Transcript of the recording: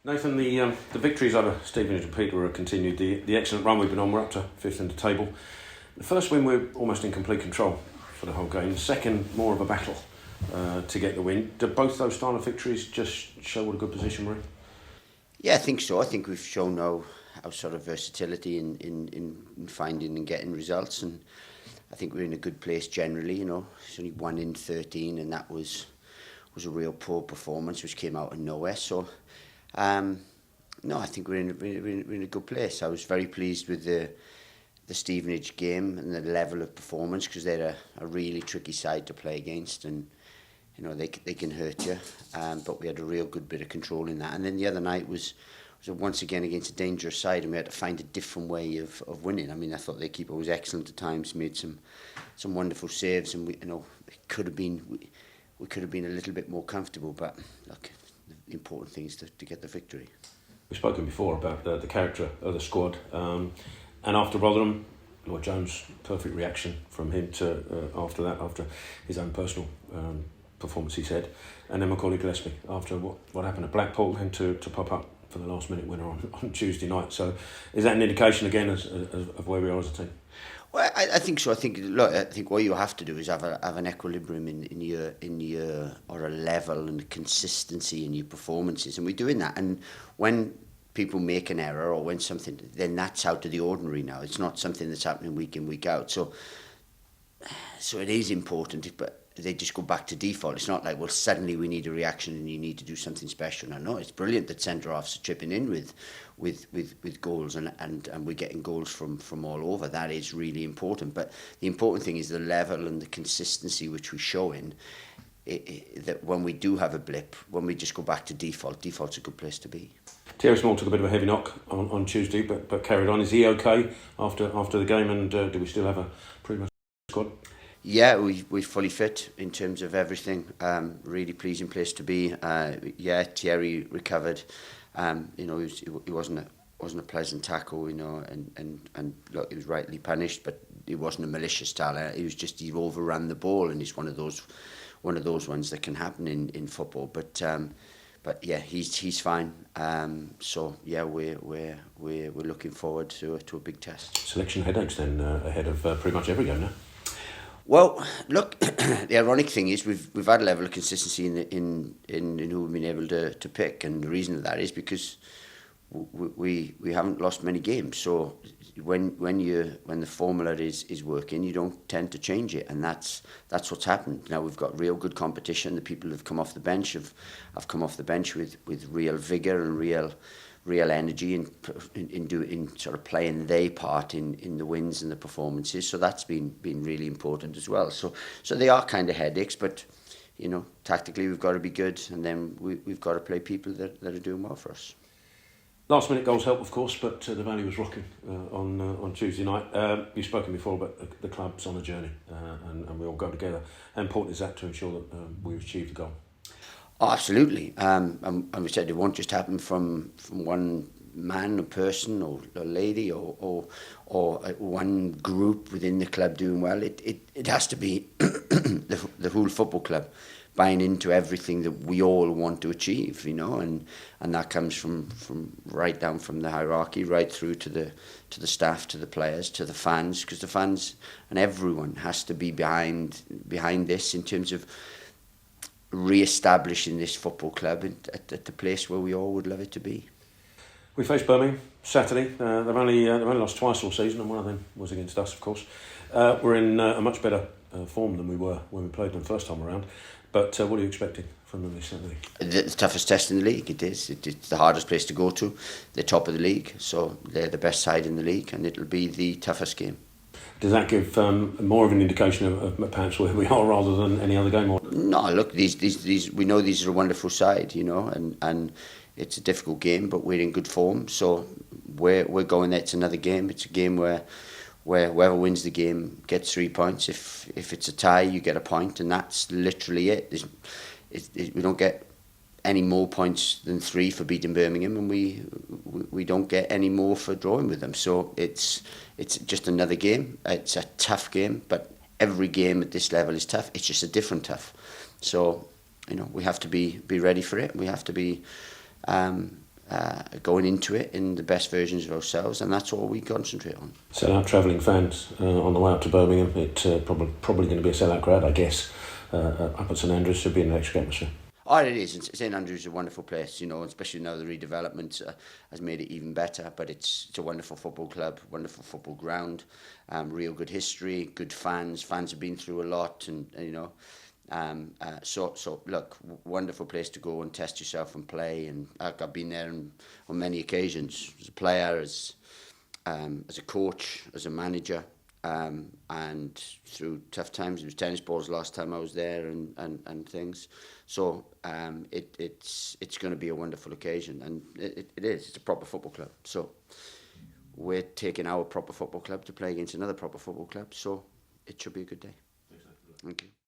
Nathan, the victories over Stevenage and Peterborough have continued. The excellent run we've been on, we're up to fifth in the table. The first win, we're almost in complete control for the whole game. The second, more of a battle to get the win. Do both those style of victories just show what a good position we're in? Yeah, I think so. I think we've shown our sort of versatility in finding and getting results, and I think we're in a good place generally. It's only 1 in 13, and that was a real poor performance, which came out of nowhere. So, no, I think we're in a good place. I was very pleased with the Stevenage game and the level of performance, because they're a really tricky side to play against, and they can hurt you. But we had a real good bit of control in that. And then the other night was once again against a dangerous side, and we had to find a different way of winning. I mean, I thought their keeper was excellent at times, made some wonderful saves, and it could have been we could have been a little bit more comfortable. But look, the important thing is to get the victory. We've spoken before about the character of the squad, and after Rotherham, Lloyd Jones, perfect reaction from him to after his own personal performance, he said, and then Macaulay Gillespie after what happened at Blackpool, him to pop up for the last minute winner on Tuesday night. So is that an indication again of where we are as a team? Well, I think so. I think what you have to do is have an equilibrium in your or a level and consistency in your performances, and we're doing that. And when people make an error or when something, then that's out of the ordinary now. It's not something that's happening week in, week out. So it is important, but they just go back to default. It's not like, well, suddenly we need a reaction and you need to do something special. No, it's brilliant that centre-halves are chipping in with goals and we're getting goals from all over. That is really important. But the important thing is the level and the consistency which we're showing, that when we do have a blip, when we just go back to default's a good place to be. Thierry Small took a bit of a heavy knock on Tuesday, but carried on. Is he okay after the game, and do we still have a pretty much squad? Yeah, we're fully fit in terms of everything. Really pleasing place to be. Thierry recovered. It wasn't a pleasant tackle, and look, he was rightly punished, but it wasn't a malicious tackle. He overran the ball, and it's one of those ones that can happen in football. But yeah, he's fine. So yeah, we're looking forward to a big test. Selection headaches then ahead of pretty much every game now. Well, look, the ironic thing is we've had a level of consistency in who we've been able to pick, and the reason for that is because we haven't lost many games. So when the formula is working, you don't tend to change it, and that's what's happened. Now we've got real good competition. The people who've come off the bench have come off the bench with real vigour and real energy in sort of playing their part in the wins and the performances. So that's been really important as well. So they are kind of headaches, but tactically we've got to be good, and then we've got to play people that are doing well for us. Last minute goals help, of course, but the Valley was rocking on Tuesday night. You've spoken before about the club's on a journey, and we all go together. How important is that to ensure that we achieve the goal? Oh, absolutely. And we said it won't just happen from one man, a person, or a lady, or one group within the club doing well. It has to be the whole football club buying into everything that we all want to achieve, and that comes from right down from the hierarchy right through to the staff, to the players, to the fans, because the fans and everyone has to be behind this in terms of re-establishing this football club at the place where we all would love it to be. We faced Birmingham Saturday. They've only lost twice all season, and one of them was against us, of course. We're in a much better form than we were when we played them the first time around. But what are you expecting from them this Saturday? The toughest test in the league. It's the hardest place to go to. They're top of the league, so they're the best side in the league, and it'll be the toughest game. Does that give more of an indication of perhaps where we are rather than any other game? Or? No, look, these we know these are a wonderful side, and it's a difficult game, but we're in good form. So we're going there. It's another game. It's a game where whoever wins the game gets 3 points. If it's a tie, you get a point, and that's literally it. We don't get any more points than 3 for beating Birmingham, and we don't get any more for drawing with them. So it's just another game. It's a tough game, but every game at this level is tough. It's just a different tough. So we have to be ready for it. We have to be going into it in the best versions of ourselves, and that's all we concentrate on. Sell-out travelling fans on the way up to Birmingham. It's probably going to be a sell-out crowd, I guess. Up at St Andrews should be an electric atmosphere. Oh, it is. St Andrews is a wonderful place, especially now the redevelopment has made it even better. But it's a wonderful football club, wonderful football ground, real good history, good fans. Fans have been through a lot, so look, wonderful place to go and test yourself and play. And I've been there on many occasions as a player, as a coach, as a manager. And through tough times, it was tennis balls last time I was there, and things. So it's going to be a wonderful occasion, and it is. It's a proper football club. So we're taking our proper football club to play against another proper football club. So it should be a good day. Thank you.